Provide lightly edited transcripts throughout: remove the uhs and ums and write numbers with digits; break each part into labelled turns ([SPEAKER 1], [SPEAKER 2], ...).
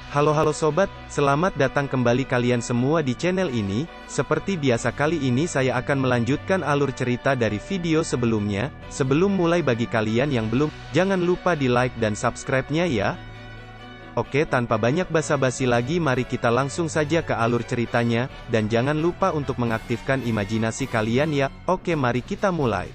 [SPEAKER 1] Halo sobat, selamat datang kembali kalian semua di channel ini. Seperti biasa kali ini saya akan melanjutkan alur cerita dari video sebelumnya. Sebelum mulai bagi kalian yang belum, jangan lupa di like dan subscribe-nya ya. Oke, tanpa banyak basa-basi lagi mari kita langsung saja ke alur ceritanya, dan jangan lupa untuk mengaktifkan imajinasi kalian ya. Oke, mari kita mulai.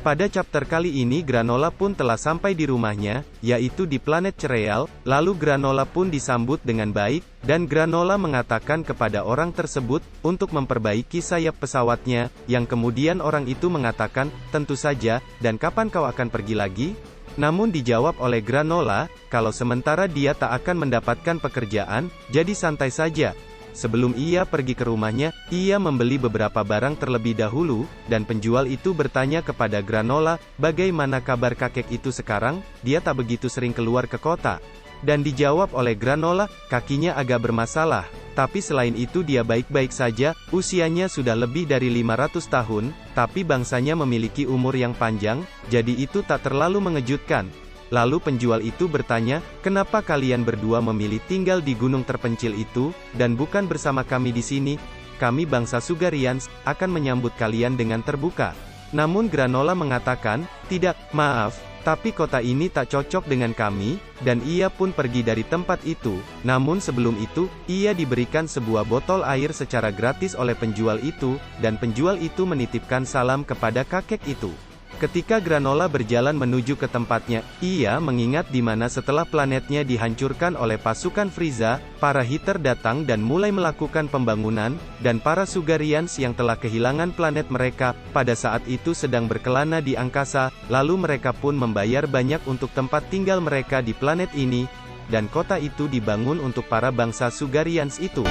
[SPEAKER 1] Pada chapter kali ini Granola pun telah sampai di rumahnya, yaitu di planet Cereal. Lalu Granola pun disambut dengan baik, dan Granola mengatakan kepada orang tersebut, untuk memperbaiki sayap pesawatnya, yang kemudian orang itu mengatakan, tentu saja, dan kapan kau akan pergi lagi? Namun dijawab oleh Granola, kalau sementara dia tak akan mendapatkan pekerjaan, jadi santai saja. Sebelum ia pergi ke rumahnya, ia membeli beberapa barang terlebih dahulu, dan penjual itu bertanya kepada Granola, bagaimana kabar kakek itu sekarang, dia tak begitu sering keluar ke kota. Dan dijawab oleh Granola, kakinya agak bermasalah, tapi selain itu dia baik-baik saja, usianya sudah lebih dari 500 tahun, tapi bangsanya memiliki umur yang panjang, jadi itu tak terlalu mengejutkan. Lalu penjual itu bertanya, kenapa kalian berdua memilih tinggal di gunung terpencil itu, dan bukan bersama kami di sini? Kami bangsa Sugarians, akan menyambut kalian dengan terbuka. Namun Granola mengatakan, tidak, maaf, tapi kota ini tak cocok dengan kami, dan ia pun pergi dari tempat itu. Namun sebelum itu, ia diberikan sebuah botol air secara gratis oleh penjual itu, dan penjual itu menitipkan salam kepada kakek itu. Ketika Granola berjalan menuju ke tempatnya, ia mengingat di mana setelah planetnya dihancurkan oleh pasukan Frieza, para Hither datang dan mulai melakukan pembangunan, dan para Sugarians yang telah kehilangan planet mereka, pada saat itu sedang berkelana di angkasa, lalu mereka pun membayar banyak untuk tempat tinggal mereka di planet ini, dan kota itu dibangun untuk para bangsa Sugarians itu.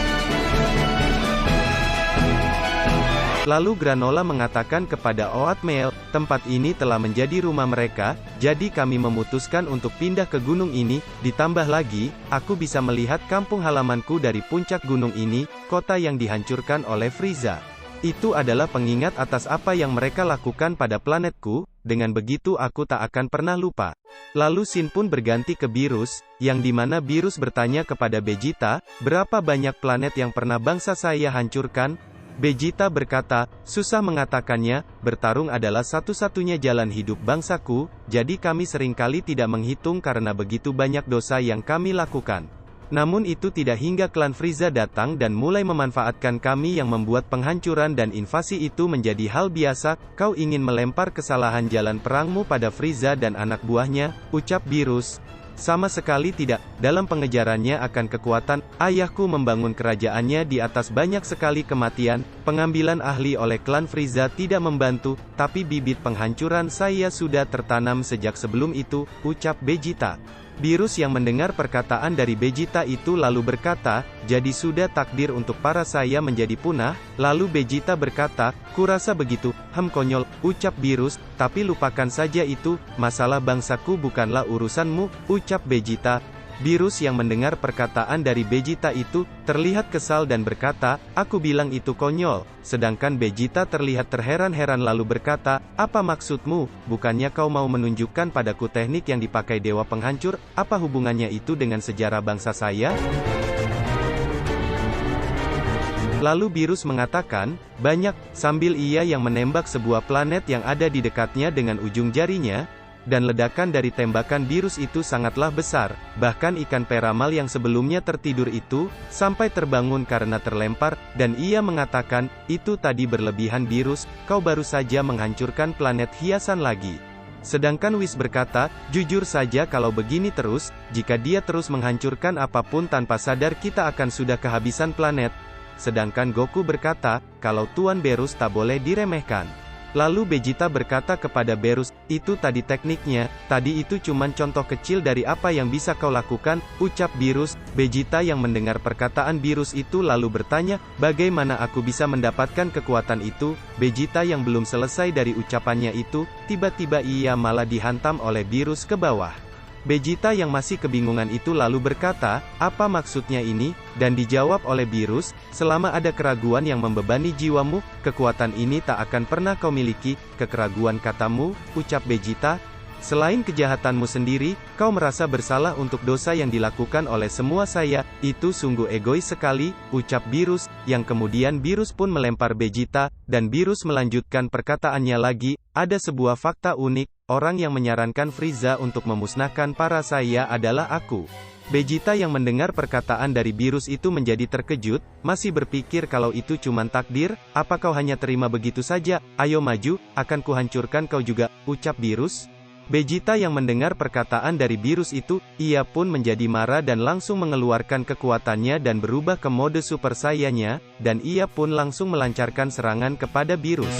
[SPEAKER 1] Lalu Granola mengatakan kepada Oatmeal, tempat ini telah menjadi rumah mereka, jadi kami memutuskan untuk pindah ke gunung ini, ditambah lagi, aku bisa melihat kampung halamanku dari puncak gunung ini, kota yang dihancurkan oleh Frieza. Itu adalah pengingat atas apa yang mereka lakukan pada planetku, dengan begitu aku tak akan pernah lupa. Lalu Shin pun berganti ke Beerus, yang dimana Beerus bertanya kepada Vegeta, berapa banyak planet yang pernah bangsa saya hancurkan? Vegeta berkata, susah mengatakannya, bertarung adalah satu-satunya jalan hidup bangsaku, jadi kami seringkali tidak menghitung karena begitu banyak dosa yang kami lakukan. Namun itu tidak hingga klan Frieza datang dan mulai memanfaatkan kami yang membuat penghancuran dan invasi itu menjadi hal biasa. Kau ingin melempar kesalahan jalan perangmu pada Frieza dan anak buahnya, ucap Beerus. Sama sekali tidak, dalam pengejarannya akan kekuatan, ayahku membangun kerajaannya di atas banyak sekali kematian, pengambilan ahli oleh klan Frieza tidak membantu, tapi bibit penghancuran saya sudah tertanam sejak sebelum itu, ucap Vegeta. Beerus yang mendengar perkataan dari Vegeta itu lalu berkata, jadi sudah takdir untuk para saya menjadi punah. Lalu Vegeta berkata, kurasa begitu, konyol, ucap Beerus, tapi lupakan saja itu, masalah bangsaku bukanlah urusanmu, ucap Vegeta. Beerus yang mendengar perkataan dari Vegeta itu, terlihat kesal dan berkata, aku bilang itu konyol. Sedangkan Vegeta terlihat terheran-heran lalu berkata, apa maksudmu, bukannya kau mau menunjukkan padaku teknik yang dipakai Dewa Penghancur, apa hubungannya itu dengan sejarah bangsa saya? Lalu Beerus mengatakan, banyak, sambil ia yang menembak sebuah planet yang ada di dekatnya dengan ujung jarinya, dan ledakan dari tembakan Beerus itu sangatlah besar, bahkan ikan peramal yang sebelumnya tertidur itu, sampai terbangun karena terlempar, dan ia mengatakan, itu tadi berlebihan Beerus, kau baru saja menghancurkan planet hiasan lagi. Sedangkan Whis berkata, jujur saja kalau begini terus, jika dia terus menghancurkan apapun tanpa sadar kita akan sudah kehabisan planet. Sedangkan Goku berkata, kalau Tuan Beerus tak boleh diremehkan. Lalu Vegeta berkata kepada Beerus, itu tadi tekniknya, tadi itu cuman contoh kecil dari apa yang bisa kau lakukan, ucap Beerus. Vegeta yang mendengar perkataan Beerus itu lalu bertanya, bagaimana aku bisa mendapatkan kekuatan itu? Vegeta yang belum selesai dari ucapannya itu, tiba-tiba ia malah dihantam oleh Beerus ke bawah. Vegeta yang masih kebingungan itu lalu berkata, apa maksudnya ini? Dan dijawab oleh Beerus, selama ada keraguan yang membebani jiwamu, kekuatan ini tak akan pernah kau miliki. Kekeraguan katamu, ucap Vegeta. Selain kejahatanmu sendiri, kau merasa bersalah untuk dosa yang dilakukan oleh semua saya, itu sungguh egois sekali, ucap Beerus, yang kemudian Beerus pun melempar Vegeta, dan Beerus melanjutkan perkataannya lagi, ada sebuah fakta unik, orang yang menyarankan Frieza untuk memusnahkan para saya adalah aku. Vegeta yang mendengar perkataan dari Beerus itu menjadi terkejut, masih berpikir kalau itu cuma takdir, apa kau hanya terima begitu saja, ayo maju, akan kuhancurkan kau juga, ucap Beerus. Vegeta yang mendengar perkataan dari Beerus itu, ia pun menjadi marah dan langsung mengeluarkan kekuatannya dan berubah ke mode Super Saiyan-nya, dan ia pun langsung melancarkan serangan kepada Beerus.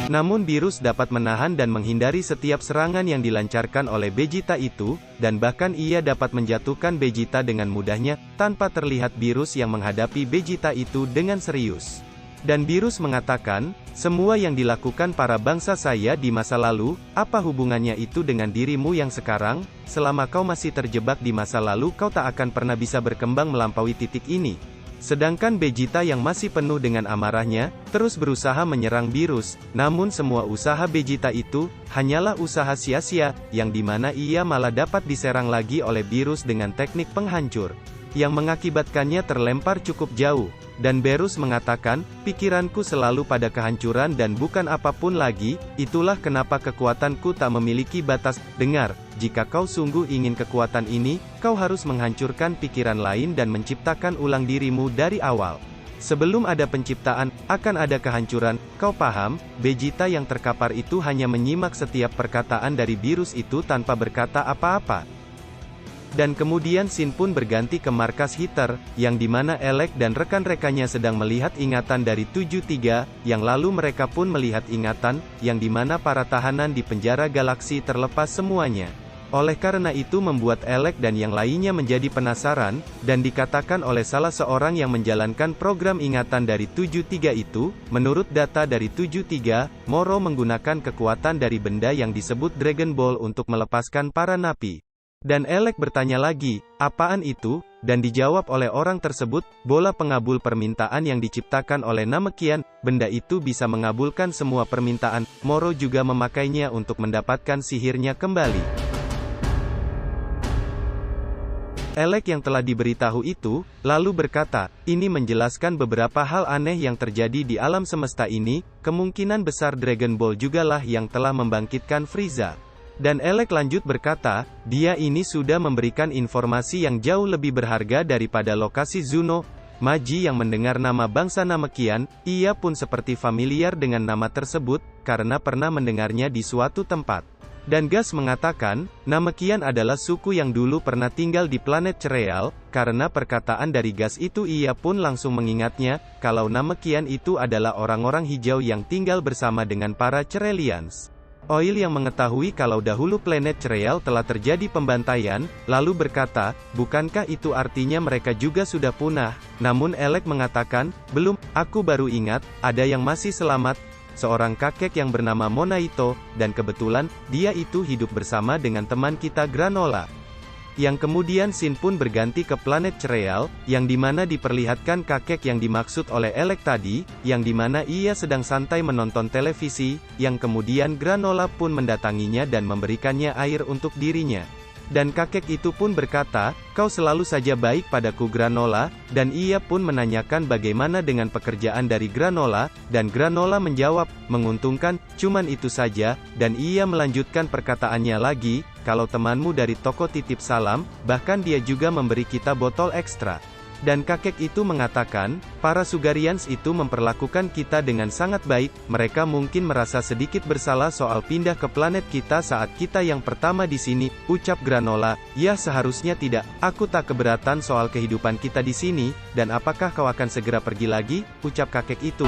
[SPEAKER 1] Namun Beerus dapat menahan dan menghindari setiap serangan yang dilancarkan oleh Vegeta itu, dan bahkan ia dapat menjatuhkan Vegeta dengan mudahnya, tanpa terlihat Beerus yang menghadapi Vegeta itu dengan serius. Dan Beerus mengatakan, semua yang dilakukan para bangsa saya di masa lalu, apa hubungannya itu dengan dirimu yang sekarang? Selama kau masih terjebak di masa lalu kau tak akan pernah bisa berkembang melampaui titik ini. Sedangkan Vegeta yang masih penuh dengan amarahnya, terus berusaha menyerang Beerus, namun semua usaha Vegeta itu, hanyalah usaha sia-sia, yang dimana ia malah dapat diserang lagi oleh Beerus dengan teknik penghancur, yang mengakibatkannya terlempar cukup jauh. Dan Beerus mengatakan, pikiranku selalu pada kehancuran dan bukan apapun lagi, itulah kenapa kekuatanku tak memiliki batas. Dengar, jika kau sungguh ingin kekuatan ini, kau harus menghancurkan pikiran lain dan menciptakan ulang dirimu dari awal. Sebelum ada penciptaan, akan ada kehancuran, kau paham? Vegeta yang terkapar itu hanya menyimak setiap perkataan dari Beerus itu tanpa berkata apa-apa. Dan kemudian scene pun berganti ke markas Hitler, yang dimana Elec dan rekan-rekannya sedang melihat ingatan dari 73, yang lalu mereka pun melihat ingatan, yang dimana para tahanan di penjara galaksi terlepas semuanya. Oleh karena itu membuat Elec dan yang lainnya menjadi penasaran, dan dikatakan oleh salah seorang yang menjalankan program ingatan dari 73 itu, menurut data dari 73, Moro menggunakan kekuatan dari benda yang disebut Dragon Ball untuk melepaskan para napi. Dan Elec bertanya lagi, apaan itu? Dan dijawab oleh orang tersebut, bola pengabul permintaan yang diciptakan oleh Namekian, benda itu bisa mengabulkan semua permintaan, Moro juga memakainya untuk mendapatkan sihirnya kembali. Elec yang telah diberitahu itu, lalu berkata, ini menjelaskan beberapa hal aneh yang terjadi di alam semesta ini, kemungkinan besar Dragon Ball jugalah yang telah membangkitkan Frieza. Dan Elec lanjut berkata, dia ini sudah memberikan informasi yang jauh lebih berharga daripada lokasi Zuno. Maji yang mendengar nama bangsa Namekian, ia pun seperti familiar dengan nama tersebut, karena pernah mendengarnya di suatu tempat. Dan Gas mengatakan, Namekian adalah suku yang dulu pernah tinggal di planet Cereal, karena perkataan dari Gas itu ia pun langsung mengingatnya, kalau Namekian itu adalah orang-orang hijau yang tinggal bersama dengan para Cerelians. Oil yang mengetahui kalau dahulu planet Cereal telah terjadi pembantaian, lalu berkata, bukankah itu artinya mereka juga sudah punah? Namun Elec mengatakan, belum, aku baru ingat, ada yang masih selamat, seorang kakek yang bernama Monaito, dan kebetulan, dia itu hidup bersama dengan teman kita Granola. Yang kemudian scene pun berganti ke planet Cereal, yang dimana diperlihatkan kakek yang dimaksud oleh Elec tadi, yang dimana ia sedang santai menonton televisi, yang kemudian Granola pun mendatanginya dan memberikannya air untuk dirinya. Dan kakek itu pun berkata, kau selalu saja baik padaku Granola, dan ia pun menanyakan bagaimana dengan pekerjaan dari Granola, dan Granola menjawab, menguntungkan, cuman itu saja, dan ia melanjutkan perkataannya lagi, kalau temanmu dari toko titip salam, bahkan dia juga memberi kita botol ekstra. Dan kakek itu mengatakan, para Sugarians itu memperlakukan kita dengan sangat baik, mereka mungkin merasa sedikit bersalah soal pindah ke planet kita saat kita yang pertama di sini, ucap Granola, ya seharusnya tidak, aku tak keberatan soal kehidupan kita di sini, dan apakah kau akan segera pergi lagi, ucap kakek itu.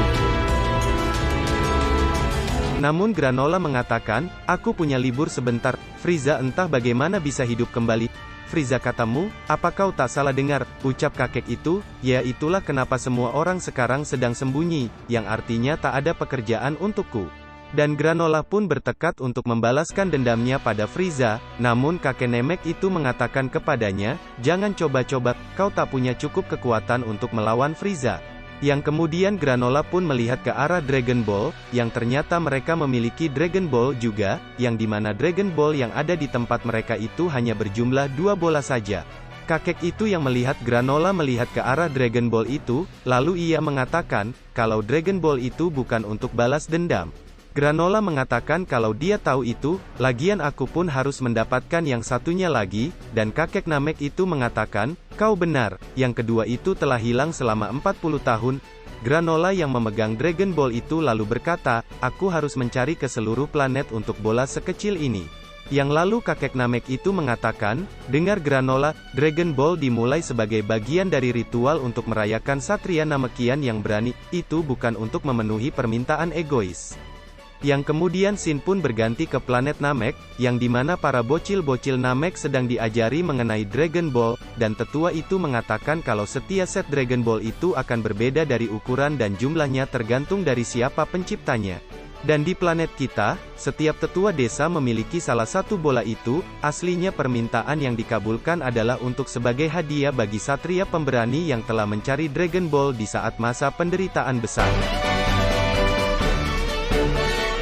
[SPEAKER 1] Namun Granola mengatakan, aku punya libur sebentar, Frieza entah bagaimana bisa hidup kembali. Frieza katamu, apa kau tak salah dengar, ucap kakek itu, ya itulah kenapa semua orang sekarang sedang sembunyi, yang artinya tak ada pekerjaan untukku. Dan Granola pun bertekad untuk membalaskan dendamnya pada Frieza, namun kakek Namek itu mengatakan kepadanya, jangan coba-coba, kau tak punya cukup kekuatan untuk melawan Frieza. Yang kemudian Granola pun melihat ke arah Dragon Ball, yang ternyata mereka memiliki Dragon Ball juga, yang dimana Dragon Ball yang ada di tempat mereka itu hanya berjumlah 2 bola saja. Kakek itu yang melihat Granola melihat ke arah Dragon Ball itu, lalu ia mengatakan, kalau Dragon Ball itu bukan untuk balas dendam. Granola mengatakan kalau dia tahu itu, lagian aku pun harus mendapatkan yang satunya lagi, dan kakek Namek itu mengatakan, kau benar, yang kedua itu telah hilang selama 40 tahun. Granola yang memegang Dragon Ball itu lalu berkata, aku harus mencari ke seluruh planet untuk bola sekecil ini. Yang lalu kakek Namek itu mengatakan, dengar Granola, Dragon Ball dimulai sebagai bagian dari ritual untuk merayakan Satria Namekian yang berani, itu bukan untuk memenuhi permintaan egois. Yang kemudian Shin pun berganti ke planet Namek, yang dimana para bocil-bocil Namek sedang diajari mengenai Dragon Ball, dan tetua itu mengatakan kalau setiap set Dragon Ball itu akan berbeda dari ukuran dan jumlahnya tergantung dari siapa penciptanya. Dan di planet kita, setiap tetua desa memiliki salah satu bola itu, aslinya permintaan yang dikabulkan adalah untuk sebagai hadiah bagi satria pemberani yang telah mencari Dragon Ball di saat masa penderitaan besar.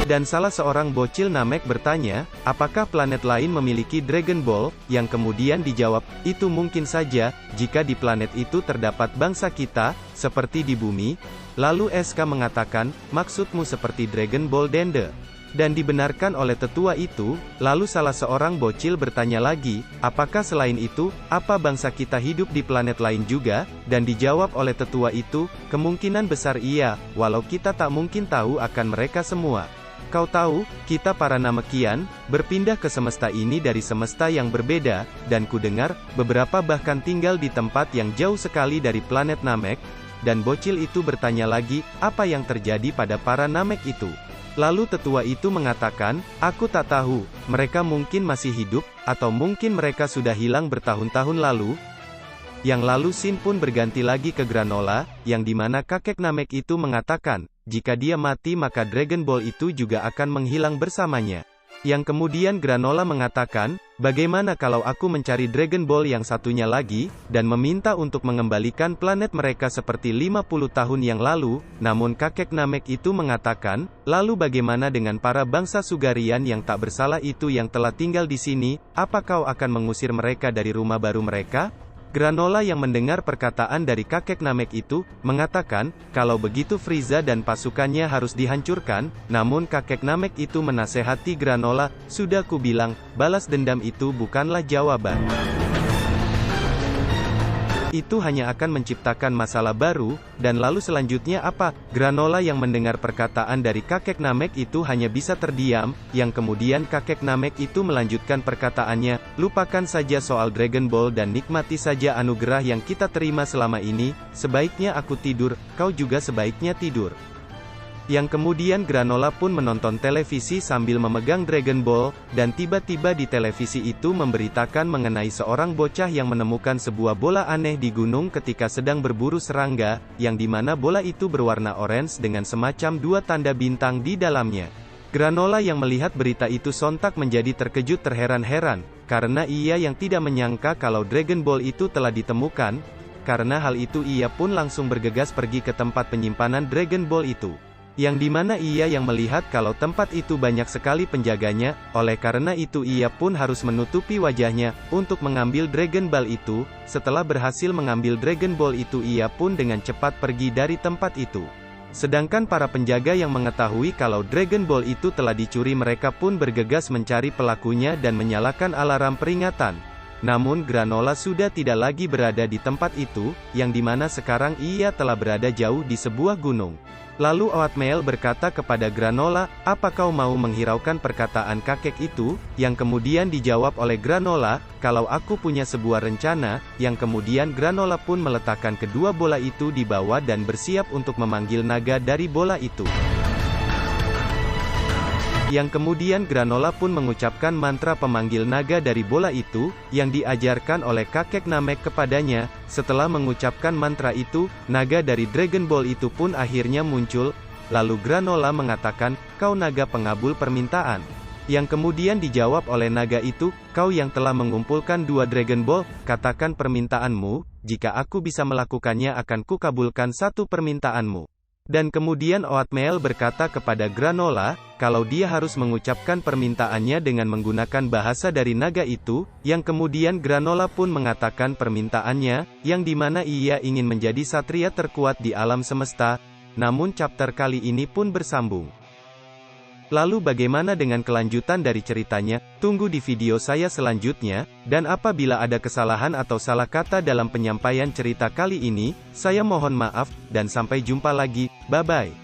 [SPEAKER 1] Dan salah seorang bocil Namek bertanya, apakah planet lain memiliki Dragon Ball? Yang kemudian dijawab, itu mungkin saja, jika di planet itu terdapat bangsa kita, seperti di bumi. Lalu SK mengatakan, maksudmu seperti Dragon Ball Dende? Dan dibenarkan oleh tetua itu, lalu salah seorang bocil bertanya lagi, apakah selain itu, apa bangsa kita hidup di planet lain juga? Dan dijawab oleh tetua itu, kemungkinan besar iya, walau kita tak mungkin tahu akan mereka semua. Kau tahu, kita para Namekian, berpindah ke semesta ini dari semesta yang berbeda, dan ku dengar, beberapa bahkan tinggal di tempat yang jauh sekali dari planet Namek. Dan bocil itu bertanya lagi, apa yang terjadi pada para Namek itu? Lalu tetua itu mengatakan, aku tak tahu, mereka mungkin masih hidup, atau mungkin mereka sudah hilang bertahun-tahun lalu. Yang lalu Shin pun berganti lagi ke Granola, yang dimana kakek Namek itu mengatakan, jika dia mati maka Dragon Ball itu juga akan menghilang bersamanya. Yang kemudian Granola mengatakan, bagaimana kalau aku mencari Dragon Ball yang satunya lagi, dan meminta untuk mengembalikan planet mereka seperti 50 tahun yang lalu, namun kakek Namek itu mengatakan, lalu bagaimana dengan para bangsa Sugarian yang tak bersalah itu yang telah tinggal di sini, apa kau akan mengusir mereka dari rumah baru mereka? Granola yang mendengar perkataan dari kakek Namek itu, mengatakan, kalau begitu Frieza dan pasukannya harus dihancurkan, namun kakek Namek itu menasehati Granola, sudah ku bilang, balas dendam itu bukanlah jawaban. Itu hanya akan menciptakan masalah baru, dan lalu selanjutnya apa? Granola yang mendengar perkataan dari kakek Namek itu hanya bisa terdiam, yang kemudian kakek Namek itu melanjutkan perkataannya, lupakan saja soal Dragon Ball dan nikmati saja anugerah yang kita terima selama ini, sebaiknya aku tidur, kau juga sebaiknya tidur. Yang kemudian Granola pun menonton televisi sambil memegang Dragon Ball, dan tiba-tiba di televisi itu memberitakan mengenai seorang bocah yang menemukan sebuah bola aneh di gunung ketika sedang berburu serangga, yang dimana bola itu berwarna orange dengan semacam 2 tanda bintang di dalamnya. Granola yang melihat berita itu sontak menjadi terkejut terheran-heran, karena ia yang tidak menyangka kalau Dragon Ball itu telah ditemukan. Karena hal itu ia pun langsung bergegas pergi ke tempat penyimpanan Dragon Ball itu. Yang dimana ia yang melihat kalau tempat itu banyak sekali penjaganya, oleh karena itu ia pun harus menutupi wajahnya, untuk mengambil Dragon Ball itu. Setelah berhasil mengambil Dragon Ball itu ia pun dengan cepat pergi dari tempat itu. Sedangkan para penjaga yang mengetahui kalau Dragon Ball itu telah dicuri mereka pun bergegas mencari pelakunya dan menyalakan alarm peringatan. Namun Granola sudah tidak lagi berada di tempat itu, yang dimana sekarang ia telah berada jauh di sebuah gunung. Lalu Oatmeal berkata kepada Granola, apa kau mau menghiraukan perkataan kakek itu? Yang kemudian dijawab oleh Granola, kalau aku punya sebuah rencana, yang kemudian Granola pun meletakkan kedua bola itu di bawah dan bersiap untuk memanggil naga dari bola itu. Yang kemudian Granola pun mengucapkan mantra pemanggil naga dari bola itu, yang diajarkan oleh kakek Namek kepadanya. Setelah mengucapkan mantra itu, naga dari Dragon Ball itu pun akhirnya muncul. Lalu Granola mengatakan, kau naga pengabul permintaan. Yang kemudian dijawab oleh naga itu, kau yang telah mengumpulkan 2 Dragon Ball, katakan permintaanmu, jika aku bisa melakukannya akan kukabulkan 1 permintaanmu. Dan kemudian Oatmeal berkata kepada Granola, kalau dia harus mengucapkan permintaannya dengan menggunakan bahasa dari naga itu, yang kemudian Granola pun mengatakan permintaannya, yang dimana ia ingin menjadi satria terkuat di alam semesta. Namun chapter kali ini pun bersambung. Lalu bagaimana dengan kelanjutan dari ceritanya? Tunggu di video saya selanjutnya, dan apabila ada kesalahan atau salah kata dalam penyampaian cerita kali ini, saya mohon maaf, dan sampai jumpa lagi, bye-bye.